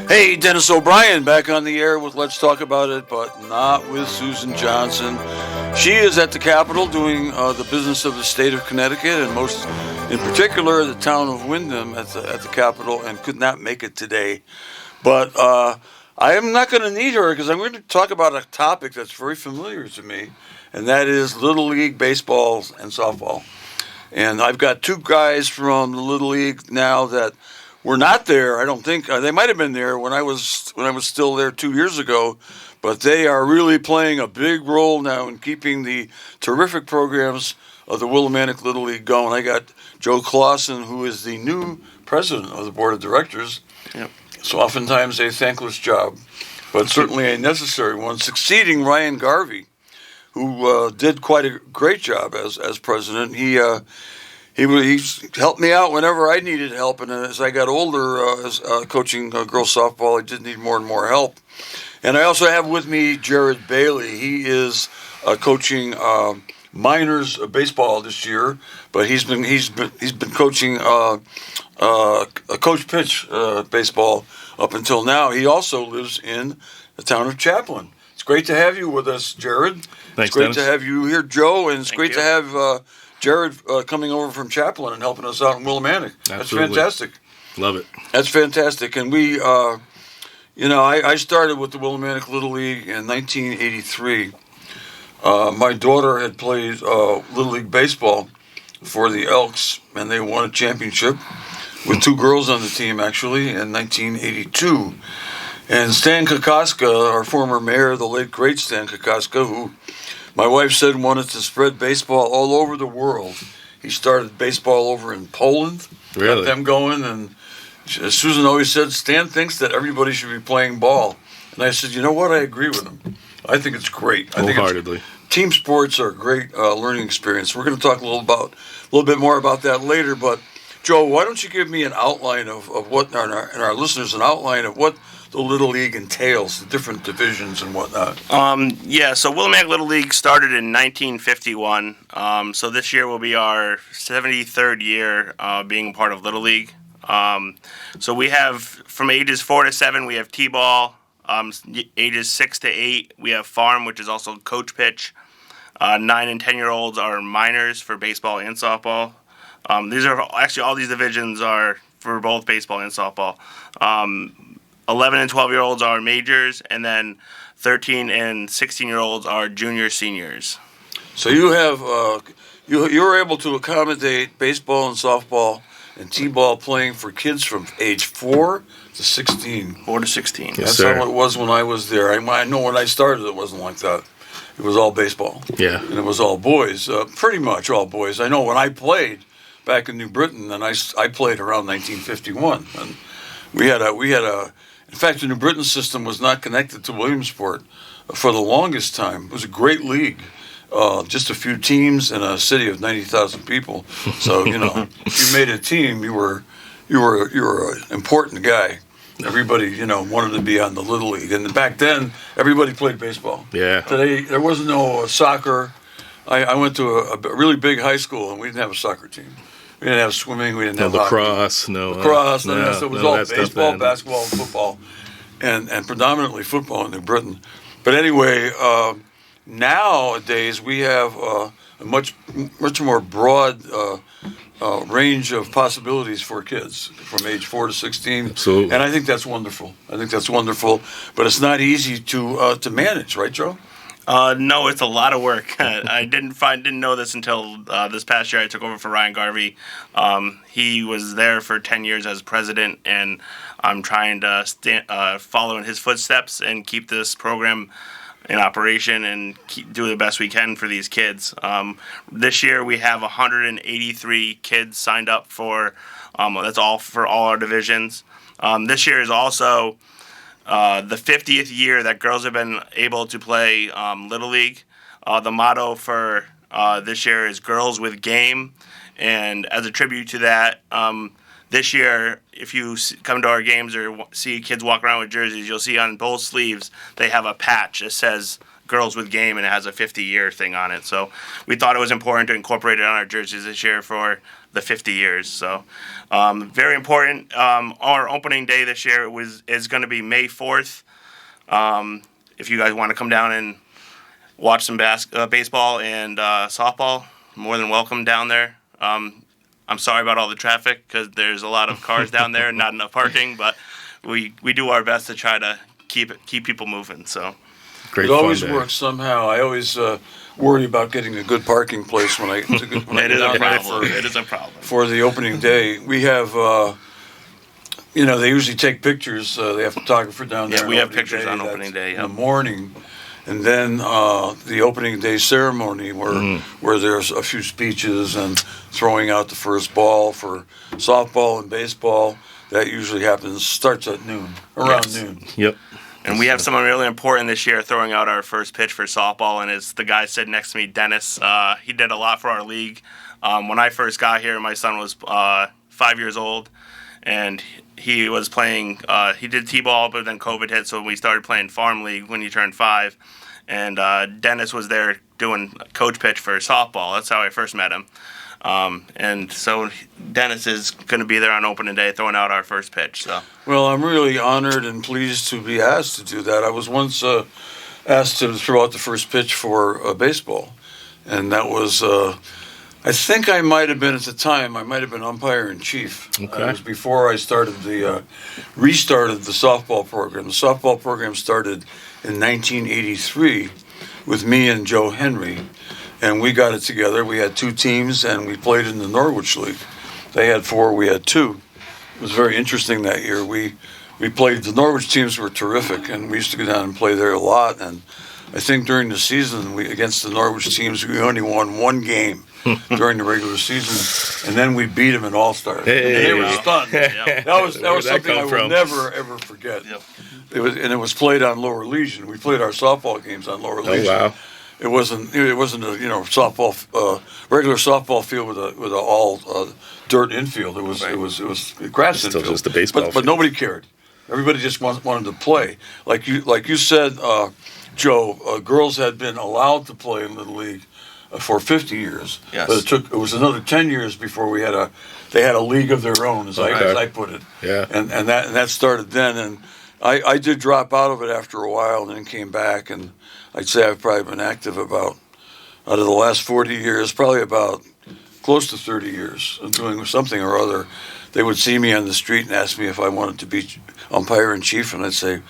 Hey, Dennis O'Brien back on the air with Let's Talk About It, but not with Susan Johnson. She is at the Capitol doing the business of the state of Connecticut, and most in particular the town of Windham at the Capitol, and could not make it today. But I am not going to need her because I'm going to talk about a topic that's very familiar to me, and that is Little League baseball and softball. And I've got two guys from the Little League now that were not there. I don't think they might have been there when I was still there 2 years ago, but they are really playing a big role now in keeping the terrific programs of the Willimantic Little League going. I got Joe Clausen, who is the new president of the board of directors. Yep. So oftentimes a thankless job, but certainly a necessary one, succeeding Ryan Garvey, who did quite a great job as president. He's helped me out whenever I needed help, and as I got older, coaching girls softball, I did need more and more help. And I also have with me Jared Bailey. He is coaching minors baseball this year, but he's been coaching coach pitch baseball up until now. He also lives in the town of Chaplin. It's great to have you with us, Jared. Thanks, it's great Dennis. to have you here, Joe, and it's great to you. have Jared coming over from Chaplin and helping us out in Willimantic. That's Absolutely. fantastic. Love it. That's fantastic. And we, I started with the Willimantic Little League in 1983. My daughter had played Little League baseball for the Elks, and they won a championship with two girls on the team, actually, in 1982. And Stan Kokoska, our former mayor, the late great Stan Kokoska, who my wife said wanted to spread baseball all over the world. He started baseball over in Poland, Really? got them going, and Susan always said, Stan thinks that everybody should be playing ball. And I said, you know what, I agree with him. I think it's great. Wholeheartedly. Team sports are a great learning experience. We're going to talk a little bit more about that later, but Joe, why don't you give me an outline of what, and our listeners an outline of what the Little League entails, the different divisions and whatnot. So Willimantic Little League started in 1951. So this year will be our 73rd year being part of Little League. So we have from ages 4 to 7, we have T-ball. Ages 6 to 8, we have farm, which is also coach pitch. 9 and 10-year-olds are minors for baseball and softball. These are actually all these divisions are for both baseball and softball. 11 and 12-year-olds are majors, and then 13 and 16-year-olds are junior seniors. So you have you're able to accommodate baseball and softball and T-ball playing for kids from age 4 to 16. 4 to 16. Yes, That's sir. how it was when I was there. I know when I started it wasn't like that. It was all baseball. Yeah. And it was all boys, pretty much all boys. I know when I played back in New Britain, and I played around 1951, and we had a. In fact, the New Britain system was not connected to Williamsport for the longest time. It was a great league. Just a few teams in a city of 90,000 people. So, if you made a team, you were an important guy. Everybody, wanted to be on the Little League. And back then, everybody played baseball. Yeah. Today, there wasn't no soccer. I went to a really big high school, and we didn't have a soccer team. We didn't have swimming. We didn't have lacrosse. hockey. No Lacrosse. So it was all that stuff baseball, then. basketball, and football, and predominantly football in New Britain. But anyway, nowadays we have a much more broad range of possibilities for kids from age 4 to 16. Absolutely. And I think that's wonderful. But it's not easy to manage, right, Joe? No, it's a lot of work. I didn't know this until this past year. I took over for Ryan Garvey. He was there for 10 years as president, and I'm trying to follow in his footsteps and keep this program in operation and do the best we can for these kids. This year we have 183 kids signed up for. That's all for all our divisions. This year is also the 50th year that girls have been able to play Little League. The motto for this year is Girls with Game. And as a tribute to that, this year, if you come to our games or see kids walk around with jerseys, you'll see on both sleeves they have a patch that says Girls with Game, and it has a 50-year thing on it. So we thought it was important to incorporate it on our jerseys this year for the 50 years. So very important. Our opening day this year is going to be May 4th. If you guys want to come down and watch some baseball and softball, more than welcome down there. I'm sorry about all the traffic because there's a lot of cars down there and not enough parking, but we do our best to try to keep people moving. So Great it always fun day. works somehow. I always worry about getting a good parking place when I get it is a down there problem. It is a problem. for the opening day. We have, they usually take pictures. They have a photographer down there. Yeah, we on have pictures on opening day. In the morning. And then the opening day ceremony where there's a few speeches and throwing out the first ball for softball and baseball. That usually starts at noon, around noon. Yep. And we have someone really important this year throwing out our first pitch for softball, and it's the guy sitting next to me, Dennis. He did a lot for our league. When I first got here, my son was 5 years old, and he was playing. He did t-ball, but then COVID hit, so we started playing farm league when he turned 5. And Dennis was there doing coach pitch for softball. That's how I first met him. And so Dennis is going to be there on opening day throwing out our first pitch. So. Well, I'm really honored and pleased to be asked to do that. I was once asked to throw out the first pitch for baseball, and that was, I think I might have been at the time, I might have been umpire in chief. Okay. It was before I started restarted the softball program. The softball program started in 1983 with me and Joe Henry. And we got it together. We had 2 teams, and we played in the Norwich League. They had 4, we had 2. It was very interesting that year. We played, the Norwich teams were terrific, and we used to go down and play there a lot. And I think during the season, against the Norwich teams, we only won 1 game during the regular season, and then we beat them in All-Stars. Hey. And they were stunned. Yep. That was Where'd that something I come will from? never, ever forget. Yep. It was played on Lower Legion. We played our softball games on Lower Oh, Legion. wow. It wasn't a softball regular softball field with a all dirt infield. It was grass Still infield. just a baseball but field. nobody cared. Everybody just wanted to play. Like you said, Joe. Girls had been allowed to play in Little League for 50 years. Yes. But it was another 10 years before they had a league of their own, as I put it. Yeah. And that started then. And I did drop out of it after a while, and then came back, and I'd say I've probably been active out of the last 40 years, probably about close to 30 years of doing something or other. They would see me on the street and ask me if I wanted to be umpire in chief, and I'd say,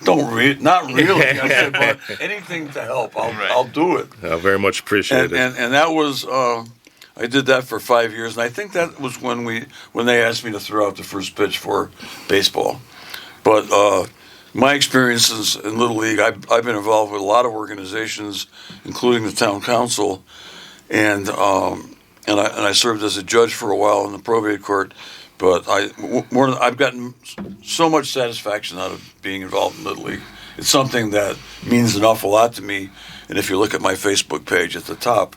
not really. I said, but anything to help, I'll do it. Very much appreciated. And that was, I did that for 5 years, and I think that was when they asked me to throw out the first pitch for baseball. But my experiences in Little League, I've been involved with a lot of organizations, including the town council, and I served as a judge for a while in the probate court. But I've gotten so much satisfaction out of being involved in Little League. It's something that means an awful lot to me. And if you look at my Facebook page at the top,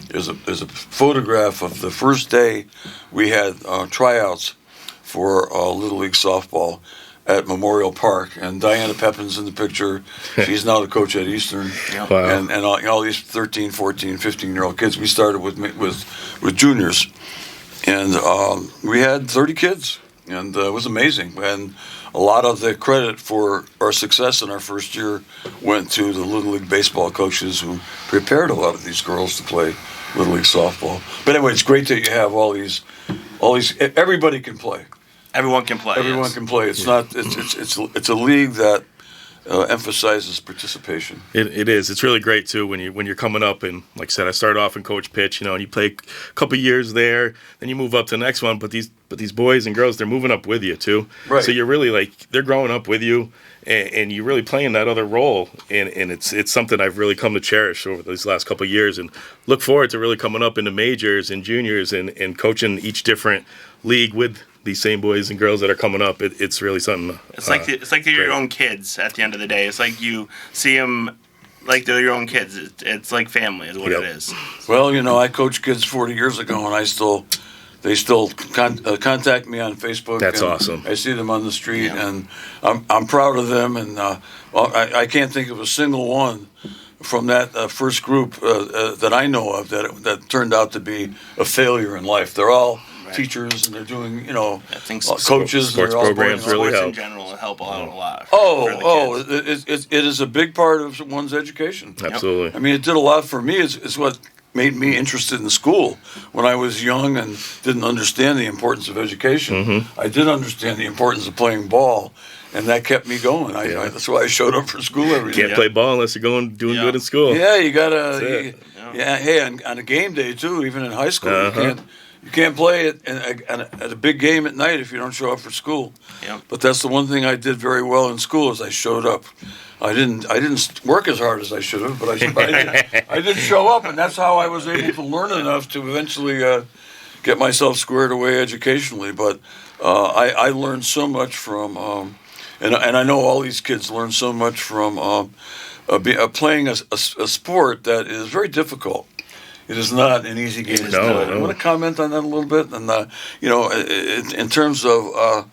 there's a photograph of the first day we had tryouts for Little League softball at Memorial Park, and Diana Pepin's in the picture. She's now the coach at Eastern. Wow. And all these 13, 14, 15-year-old kids. We started with juniors, and we had 30 kids, and it was amazing. And a lot of the credit for our success in our first year went to the Little League baseball coaches who prepared a lot of these girls to play Little League softball. But anyway, it's great that you have all these. Everybody can play. Everyone can play. Everyone yes. can play. It's not. It's a league that emphasizes participation. It is. It's really great too when you're coming up, and like I said, I started off in coach pitch, and you play a couple years there, then you move up to the next one. But these boys and girls, they're moving up with you too. Right. So you're really they're growing up with you, and you're really playing that other role, and it's something I've really come to cherish over these last couple of years, and look forward to really coming up into majors and juniors and coaching each different league with these same boys and girls that are coming up. It's really something. It's like they're your own kids at the end of the day. It's like you see them like they're your own kids. It's like family is what Yep. it is. Well, I coached kids 40 years ago, and they still contact me on Facebook. That's and awesome. I see them on the street, Yeah. and I'm proud of them. And I can't think of a single one from that first group that I know of that turned out to be a failure in life. They're all teachers and they're doing, I think coaches. sports and they're all programs going on. really sports help. in general help out a lot. for the kids. It is a big part of one's education. Absolutely. I mean, it did a lot for me. It's what made me interested in school. When I was young and didn't understand the importance of education, I did understand the importance of playing ball, and that kept me going. That's why I showed up for school every day. Can't play ball unless you're doing good in school. Yeah, you gotta. That's it. Hey, on a game day too, even in high school, you can't play it at a big game at night if you don't show up for school. Yep. But that's the one thing I did very well in school is I showed up. I didn't work as hard as I should have, but I did show up, and that's how I was able to learn enough to eventually get myself squared away educationally. But I learned so much from, and I know all these kids learn so much from playing a sport that is very difficult. It is not an easy game to play. I want to comment on that a little bit, and in terms of.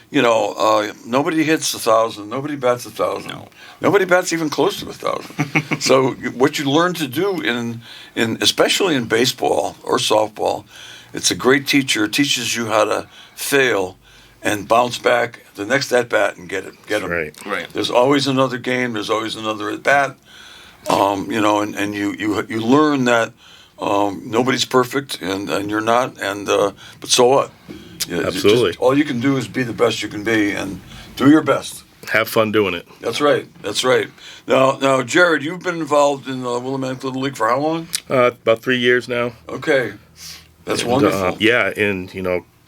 Nobody hits 1,000. Nobody bats 1,000. No. Nobody bats even close to 1,000. So what you learn to do in especially in baseball or softball, it's a great teacher. It teaches you how to fail and bounce back the next at bat and get them. Right. There's always another game. There's always another at bat. And you learn that nobody's perfect and you're not. But so what? Absolutely. All you can do is be the best you can be and do your best. Have fun doing it. That's right. Now, Jared, you've been involved in the Willimantic Little League for how long? About 3 years now. Okay. That's wonderful. And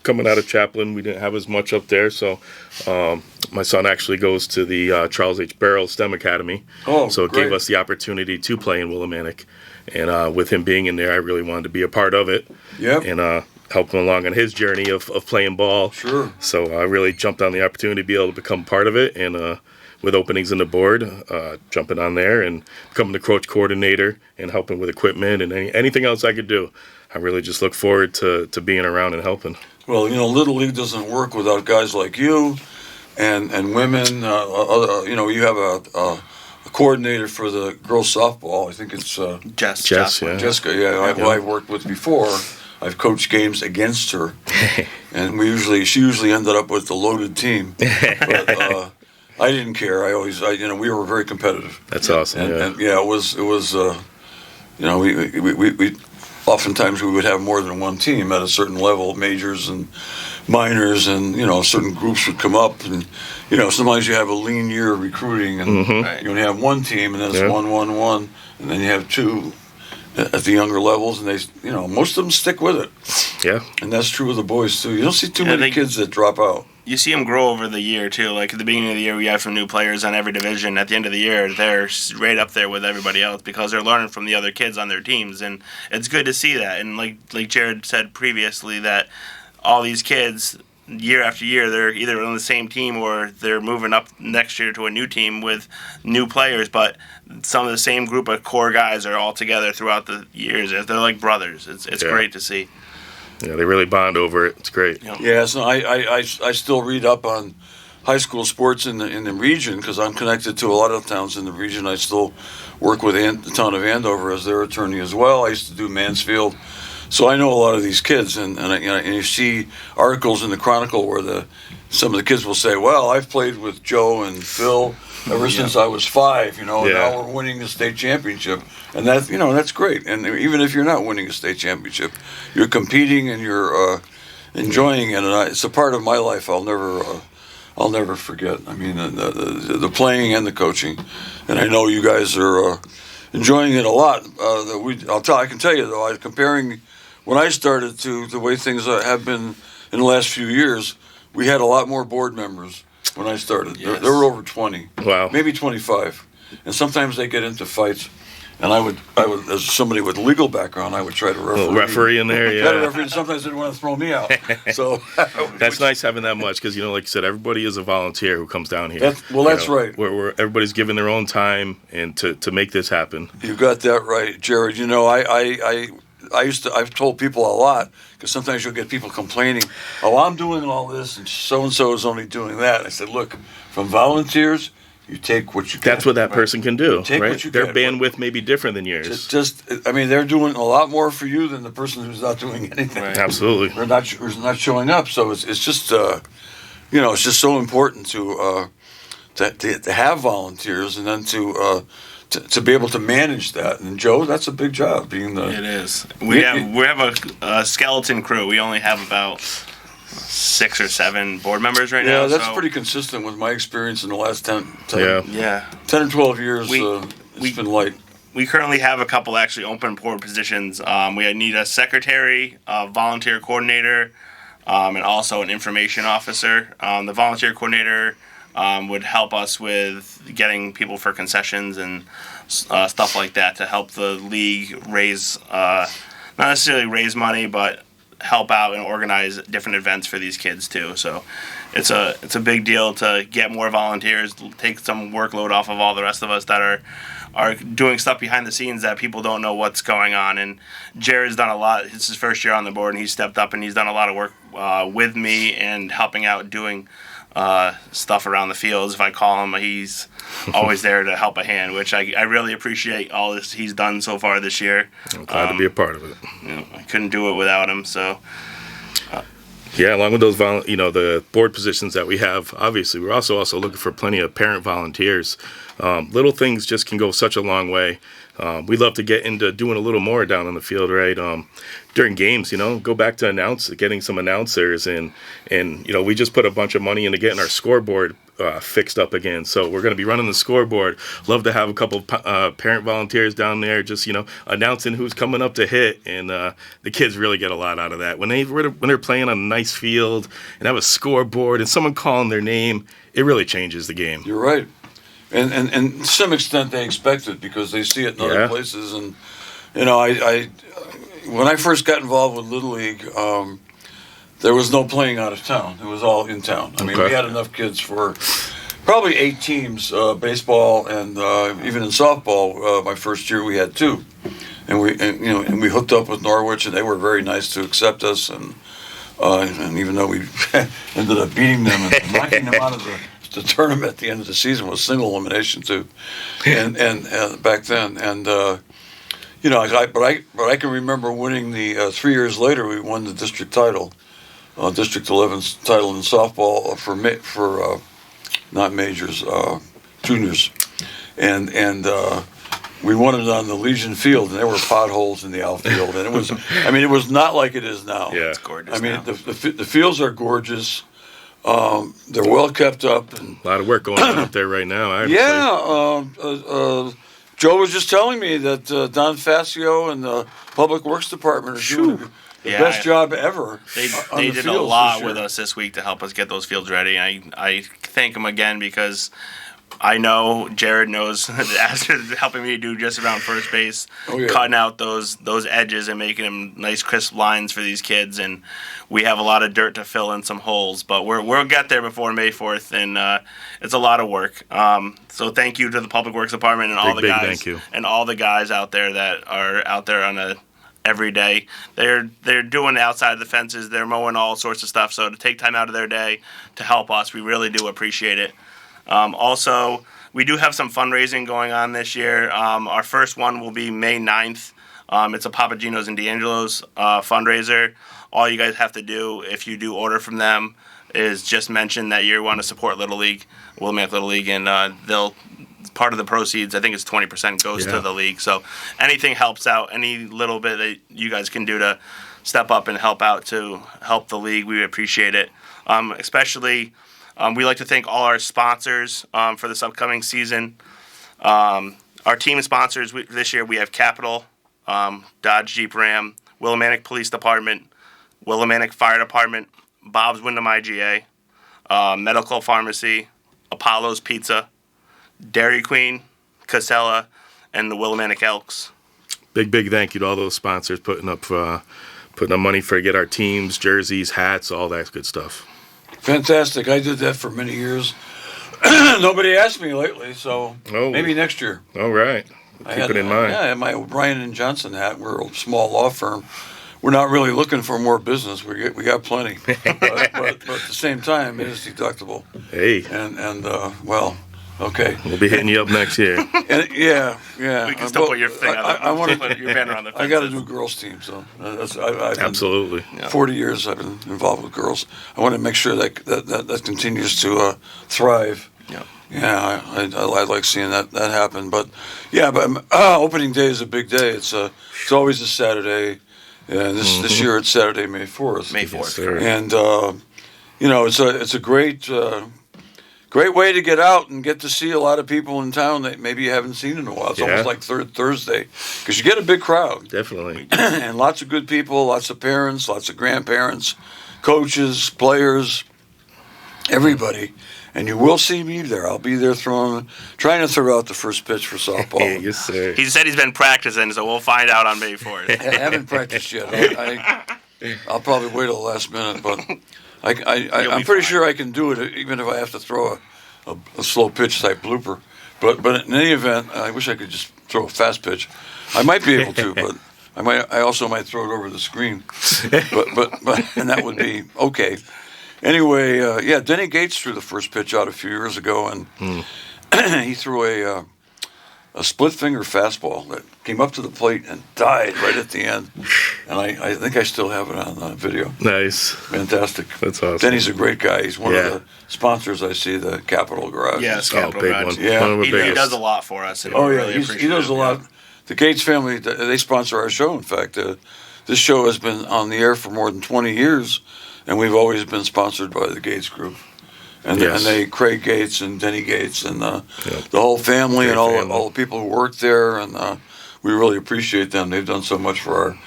coming out of Chaplin, we didn't have as much up there, so my son actually goes to the Charles H. Barrow STEM Academy. Oh, so it great. gave us the opportunity to play in Willimantic. And with him being in there, I really wanted to be a part of it. Yep. And help him along on his journey of playing ball. Sure. So I really jumped on the opportunity to be able to become part of it. And with openings in the board, jumping on there and becoming the coach coordinator and helping with equipment and anything else I could do. I really just look forward to being around and helping. Well, Little League doesn't work without guys like you and women. You have a coordinator for the girls softball. I think it's Jess, yeah. Jessica. Yeah, who I've worked with before. I've coached games against her, and she usually ended up with the loaded team. But I didn't care. We were very competitive. That's awesome. And it was. We oftentimes we would have more than one team at a certain level, majors and minors, and certain groups would come up, and sometimes you have a lean year of recruiting, and you only have one team, and then it's 1-1-1, and then you have two at the younger levels, and they, most of them stick with it. Yeah. And that's true with the boys too. You don't see too many kids that drop out. You see them grow over the year too. Like at the beginning of the year, we have some new players on every division. At the end of the year, they're right up there with everybody else because they're learning from the other kids on their teams, and it's good to see that. And like Jared said previously, that all these kids, year after year, they're either on the same team or they're moving up next year to a new team with new players, but some of the same group of core guys are all together throughout the years. They're like brothers. It's great to see. Yeah, they really bond over it. It's great. Yeah, so I still read up on high school sports in the region because I'm connected to a lot of towns in the region. I still work with the town of Andover as their attorney as well. I used to do Mansfield. So I know a lot of these kids, and you see articles in the Chronicle where some of the kids will say, "Well, I've played with Joe and Phil ever since I was 5. And now we're winning the state championship," and that's great. And even if you're not winning a state championship, you're competing and you're enjoying it, and it's a part of my life I'll never forget. I mean, the playing and the coaching, and I know you guys are enjoying it a lot. I can tell you though, comparing when I started to the way things have been in the last few years, we had a lot more board members when I started. Yes. There were over 20. Wow. Maybe 25. And sometimes they get into fights. And I would, as somebody with legal background, I would try to referee. A little referee in there, yeah. Try to referee, and sometimes they didn't want to throw me out. So that's nice having that much because, like you said, everybody is a volunteer who comes down here. That's right. Where everybody's giving their own time and to make this happen. You got that right, Jared. I've told people a lot because sometimes you'll get people complaining, "Oh, I'm doing all this and so is only doing that." I said, "Look, from volunteers, You take what you That's can. what that person can do, Take right? what you Their can. bandwidth may be different than yours. I mean, they're doing a lot more for you than the person who's not doing anything. Right. Absolutely. Or not showing up. So it's just it's just so important to have volunteers, and then to be able to manage that. And Joe, that's a big job. Being the It is. We have a skeleton crew. We only have about 6 or 7 board members right now. yeah, that's so, pretty consistent with my experience in the last 10 Yeah. 10 or 12 years. We- It's been light. We currently have a couple actually open board positions. We need a secretary, a volunteer coordinator, and also an information officer. The volunteer coordinator would help us with getting people for concessions and stuff like that to help the league raise, not necessarily raise money, but help out and organize different events for these kids too. So it's a big deal to get more volunteers, take some workload off of all the rest of us that are doing stuff behind the scenes that people don't know what's going on. And Jared's done a lot. It's his first year on the board, and he's stepped up and he's done a lot of work with me and helping out doing stuff around the fields. If I call him, he's always there to help a hand, which I really appreciate all this he's done so far this year. I'm glad to be a part of it. I couldn't do it without him. So Yeah, along with those, the board positions that we have, obviously, we're also looking for plenty of parent volunteers. Little things just can go such a long way. We'd love to get into doing a little more down on the field, right? During games, go back to getting some announcers, and we just put a bunch of money into getting our scoreboard fixed up again. So we're going to be running the scoreboard. Love to have a couple parent volunteers down there, just announcing who's coming up to hit, and the kids really get a lot out of that when they're playing on a nice field and have a scoreboard and someone calling their name. It really changes the game. You're right. And to some extent they expect it because they see it in other places. And I when I first got involved with Little League, there was no playing out of town. It was all in town. I mean, we had enough kids for probably 8 teams, baseball and even in softball. My first year we had 2, and we hooked up with Norwich, and they were very nice to accept us. And even though we ended up beating them and knocking them out of the tournament at the end of the season was single elimination too, and back then, and but I can remember winning the 3 years later we won the district title, District 11's title in softball for not majors, juniors, and we won it on the Legion Field, and there were potholes in the outfield, and it was not like it is now. Yeah, it's gorgeous. I mean, now. the fields are gorgeous. They're well kept up. And, a lot of work going on up there right now. I have to say. Joe was just telling me that Don Facio and the Public Works Department are doing the best job ever. They did a lot with us this week to help us get those fields ready. I thank them again because I know Jared knows after helping me do just around first base, cutting out those edges and making them nice crisp lines for these kids. And we have a lot of dirt to fill in some holes, but we'll get there before May 4th, and it's a lot of work. So thank you to the Public Works Department and all the guys, thank you. and all the guys out there that are out there on every day. They're doing outside of the fences. They're mowing all sorts of stuff. So to take time out of their day to help us, we really do appreciate it. Also, we do have some fundraising going on this year. Our first one will be May 9th. It's a Papagino's and D'Angelo's fundraiser. All you guys have to do, if you do order from them, is just mention that you want to support Little League, Willimantic Little League, and they'll part of the proceeds, I think it's 20%, goes to the league. So anything helps out. Any little bit that you guys can do to step up and help out to help the league, we appreciate it. Especially, we like to thank all our sponsors for this upcoming season. Our team sponsors this year, we have Capital, Dodge Jeep Ram, Willimantic Police Department, Willimantic Fire Department, Bob's Wyndham IGA, Medical Pharmacy, Apollo's Pizza, Dairy Queen, Casella, and the Willimantic Elks. Big thank you to all those sponsors putting up money for get our teams, jerseys, hats, all that good stuff. Fantastic. I did that for many years. Nobody asked me lately, so maybe next year. All right. Keep it in mind. Yeah, I had my O'Brien and Johnson hat. We're a small law firm. We're not really looking for more business. We got plenty, but at the same time, it is deductible. Hey. And well, Okay. We'll be hitting you up next year. And, yeah. We can still put your thing on I want to put your banner on the fence. I got to do girls teams, so I've been, Absolutely. 40 years I've been involved with girls. I want to make sure that continues to thrive. Yeah. Yeah, I like seeing that happen. But yeah, but opening day is a big day. It's always a Saturday, and this year it's Saturday, May 4th. May 4th. Yes, sir. And it's a great way to get out and get to see a lot of people in town that maybe you haven't seen in a while. It's almost like third Thursday because you get a big crowd. Definitely. And lots of good people, lots of parents, lots of grandparents, coaches, players, everybody. And you will see me there. I'll be there trying to throw out the first pitch for softball. Yes, sir. He said he's been practicing, so we'll find out on May 4th. I haven't practiced yet. I'll probably wait till the last minute, but I'm pretty sure I can do it, even if I have to throw a slow pitch type blooper. But in any event, I wish I could just throw a fast pitch. I might be able to, but I also might throw it over the screen. but and that would be okay. Anyway, Denny Gates threw the first pitch out a few years ago, and he threw a split finger fastball that came up to the plate and died right at the end. And I think I still have it on video. Nice. Fantastic. That's awesome. Denny's a great guy. He's one of the sponsors I see, the Capitol Garage. Yes, Oh, Capital big Garage. one. Yeah. One of the He biggest. does a lot for us. And Oh, we're yeah. really He does a appreciative, lot. yeah. The Gates family, they sponsor our show, in fact. This show has been on the air for more than 20 years, and we've always been sponsored by the Gates Group. And, Yes. Craig Gates and Denny Gates and the whole family Great and all family. the people who work there, and we really appreciate them. They've done so much for our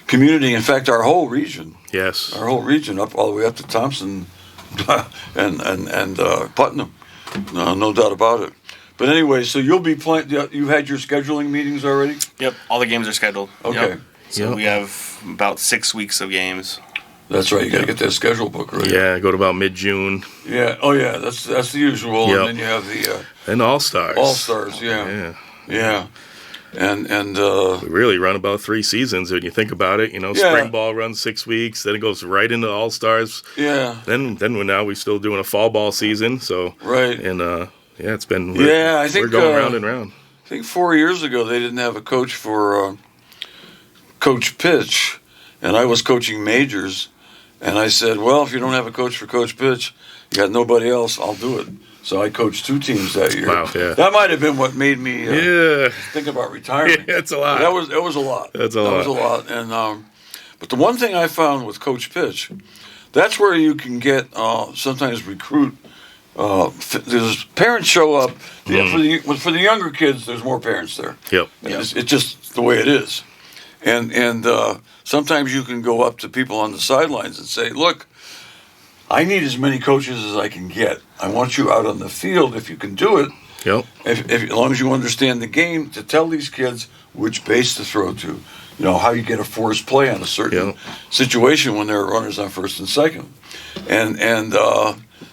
community. In fact, our whole region, Yes. up all the way up to Thompson and Putnam, no doubt about it. But anyway, so you'll be playing. You had your scheduling meetings already? Yep, all the games are scheduled. Okay. Yep. So Yep. we have about 6 weeks of games. That's right. You got to get that schedule book ready. Yeah, go to about mid-June. Yeah. Oh, yeah. That's the usual. Yep. And then you have the And All-Stars. All Stars. Yeah. Yeah. Yeah. And We really run about 3 seasons when you think about it. Yeah. Spring ball runs 6 weeks, then it goes right into All-Stars. yeah. Then we're still doing a fall ball season. So Right. and it's been I think we're going round and round. I think 4 years ago they didn't have a coach for Coach Pitch, and I was coaching majors, and I said, well, if you don't have a coach for Coach Pitch, you got nobody else, I'll do it. So I coached 2 teams that year. Wow, yeah. That might have been what made me Yeah, think about retirement. it's a lot. That was a lot. That's a That lot. was a lot. And but the one thing I found with Coach Pitch, that's where you can get sometimes recruit. There's parents show up for the younger kids. There's more parents there. Yep. It's just the way it is. And sometimes you can go up to people on the sidelines and say, look, I need as many coaches as I can get. I want you out on the field if you can do it. Yep. As long as you understand the game, to tell these kids which base to throw to, how you get a forced play on a certain situation when there are runners on first and second, and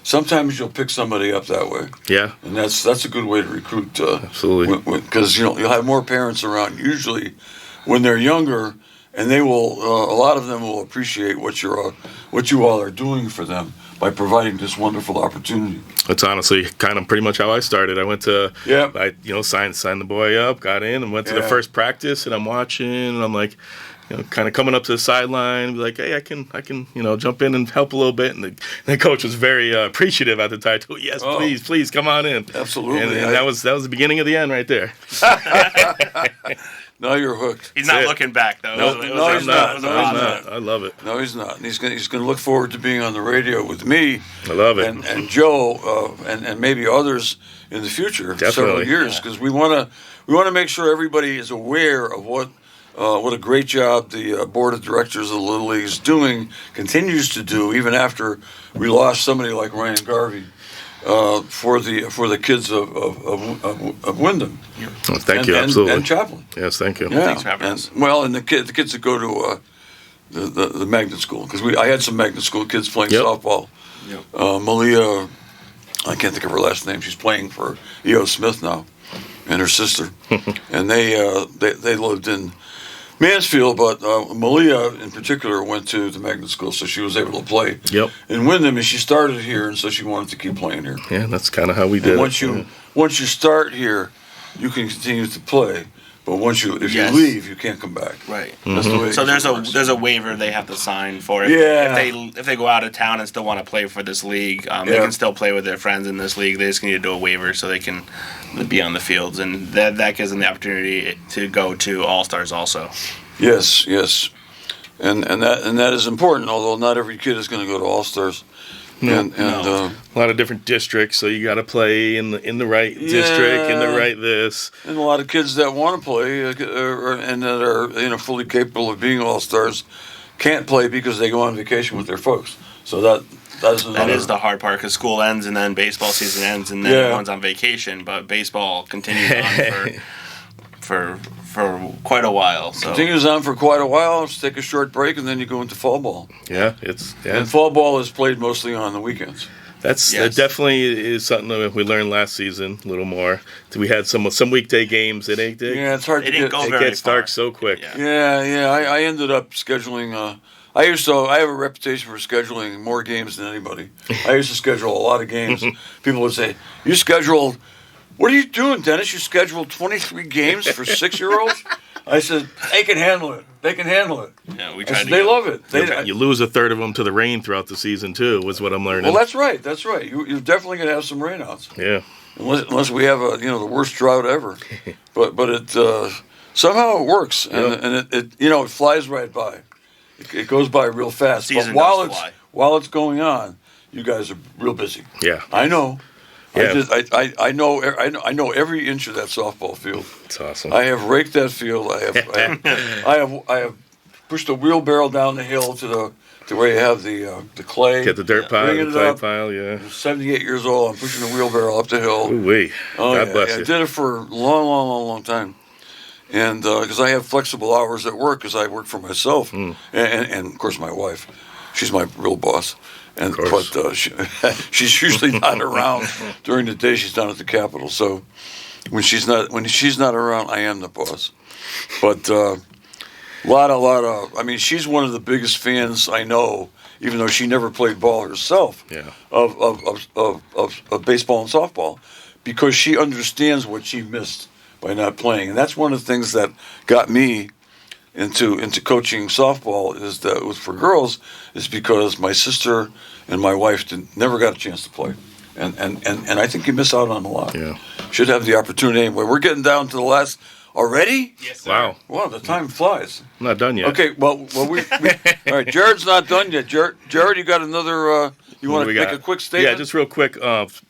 sometimes you'll pick somebody up that way, Yeah. and that's a good way to recruit. Absolutely. Because you'll have more parents around usually when they're younger, and they will. A lot of them will appreciate what you all are doing for them by providing this wonderful opportunity. That's honestly kind of pretty much how I started. I went to, Yep. signed the boy up, got in, and went to the Yeah. first practice, and I'm watching, and I'm like, kind of coming up to the sideline, be like, hey, I can, jump in and help a little bit. And the coach was very appreciative at the time. Too. Yes, Oh. please, come on in. Absolutely. And that was the beginning of the end right there. Now you're hooked. He's not it. looking back, though. No, no, he's not. It was a No, he's lot. not. I love it. No, he's not. And he's going to look forward to being on the radio with me I love it. and Joe and maybe others in the future, several Definitely. years, because we want to make sure everybody is aware of what a great job the board of directors of the Little League is doing, continues to do, even after we lost somebody like Ryan Garvey for the kids of Wyndham. Oh, thank you. Absolutely. And Chaplin. Yes, thank you. Yeah, Thanks for having us. and the kids that go to the magnet school, because I had some magnet school kids playing Yep. softball. Yep. Malia, I can't think of her last name. She's playing for E.O. Smith now, and her sister, and they lived in Mansfield, but Malia in particular went to the magnet school, so she was able to play Yep. in Wyndham, and she started here, and so she wanted to keep playing here. Yeah, that's kind of how we did And it. once you start here, you can continue to play, but if Yes. you leave, you can't come back. Right. That's the way So it works. there's a waiver they have to sign for it. Yeah. If they go out of town and still want to play for this league, they Yeah. can still play with their friends in this league. They just need to do a waiver so they can be on the fields, and that gives them the opportunity to go to All Stars also. Yes, yes, and that is important. Although not every kid is going to go to All Stars, and No. A lot of different districts, so you got to play in the right district, in the Yeah. right this. and a lot of kids that want to play and that are fully capable of being All Stars can't play because they go on vacation with their folks. So that is another. That is the hard part because school ends and then baseball season ends and then Yeah. everyone's on vacation, but baseball continues on for quite a while. So Continues on for quite a while. Let's take a short break, and then you go into fall ball. Yeah, And fall ball is played mostly on the weekends. that Yes. definitely is something that we learned last season a little more. We had some weekday games. It Yeah, it's hard It to didn't get. go it very gets dark far. so quick. Yeah. Yeah. I ended up scheduling. I have a reputation for scheduling more games than anybody. I used to schedule a lot of games. People would say, "You scheduled? What are you doing, Dennis? You scheduled 23 games for 6-year-olds?" I said, "They can handle it. They can handle it." Yeah, we I tried said, to they get- love it. You lose a third of them to the rain throughout the season too. Was what I'm learning. Well, that's right. That's right. You're definitely going to have some rainouts. Yeah. Unless we have the worst drought ever, but it somehow it works, and it flies right by. It goes by real fast. Season But does fly. while it's going on, you guys are real busy. Yeah. I know. Yeah. I know every inch of that softball field. It's awesome. I have raked that field. I have pushed a wheelbarrow down the hill to where you have the clay. Get the dirt pile, Bringing the it clay up. pile. Yeah. I'm 78 years old. I'm pushing a wheelbarrow up the hill. Ooh wee. Oh, God yeah, bless yeah. you. I did it for a long time. And because I have flexible hours at work because I work for myself. Hmm. And, of course, my wife. She's my real boss. And, Of course. but she's usually not around during the day. She's down at the Capitol. So when she's not around, I am the boss. But lot of. I mean, she's one of the biggest fans I know, even though she never played ball herself. Yeah. Of baseball and softball, because she understands what she missed by not playing, and that's one of the things that got me into coaching softball is that was for girls is because my sister and my wife never got a chance to play, and I think you miss out on a lot. Yeah. Should have the opportunity anyway. We're getting down to the last already. Yes, sir. Wow. Wow, the time flies. I'm not done yet. Okay, well we all right. Jared's not done yet. Jared, you got another. You What want do to we make got? a quick statement? Yeah, just real quick.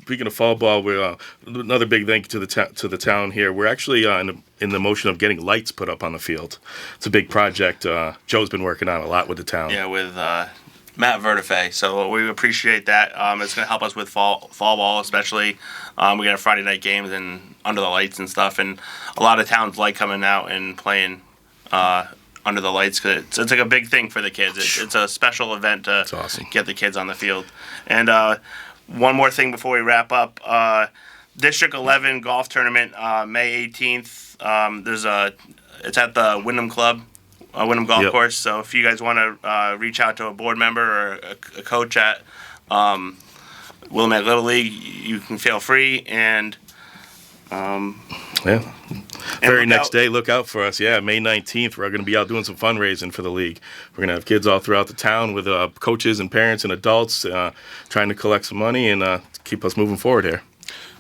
Speaking of fall ball, we're another big thank you to the town here. We're actually in the motion of getting lights put up on the field. It's a big project. Joe's been working on a lot with the town. Yeah, with Matt Vertife. So we appreciate that. It's going to help us with fall ball, especially. We got Friday night games and under the lights and stuff, and a lot of towns like coming out and playing under the lights because it's like a big thing for the kids. It's a special event to awesome. get the kids on the field. And one more thing before we wrap up. District 11 golf tournament, May 18th. It's at the Wyndham Club, Wyndham Golf Yep. Course. So if you guys want to reach out to a board member or a coach at Willamette Little League, you can feel free. And Yeah. Very look next out. day, look out for us. Yeah, May 19th, we're going to be out doing some fundraising for the league. We're going to have kids all throughout the town with coaches and parents and adults trying to collect some money and keep us moving forward here.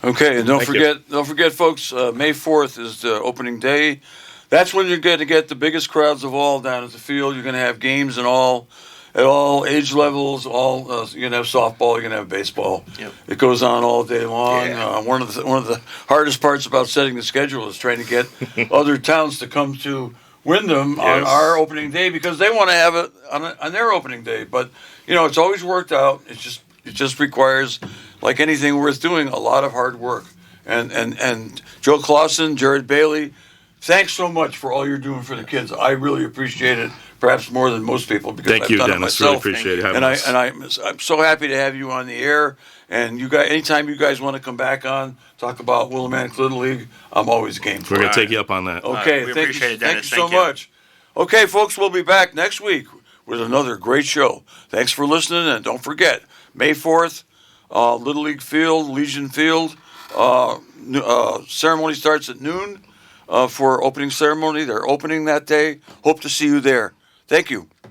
Okay, and don't Thank forget, folks. May 4th is the opening day. That's when you're going to get the biggest crowds of all down at the field. You're going to have games at all age levels. You're going to have softball. You're going to have baseball. Yep. It goes on all day long. Yeah. One of the hardest parts about setting the schedule is trying to get other towns to come to Wyndham on Yes. our opening day because they want to have it on their opening day. But it's always worked out. It just requires, like anything worth doing, a lot of hard work. And Joe Clausen, Jared Bailey, thanks so much for all you're doing for the kids. I really appreciate it, perhaps more than most people, because Thank I've you, done Dennis. it Really myself. appreciate it having And us. I'm so happy to have you on the air. And you guys, anytime you guys want to come back on, talk about Willamette Little League, I'm always game for We're it. going to take you up on that. Okay, we thank appreciate you, it, thank you Dennis. so Thank you. much. Okay, folks, we'll be back next week with another great show. Thanks for listening, and don't forget, May 4th, Little League Field, Legion Field, ceremony starts at noon for opening ceremony. They're opening that day. Hope to see you there. Thank you.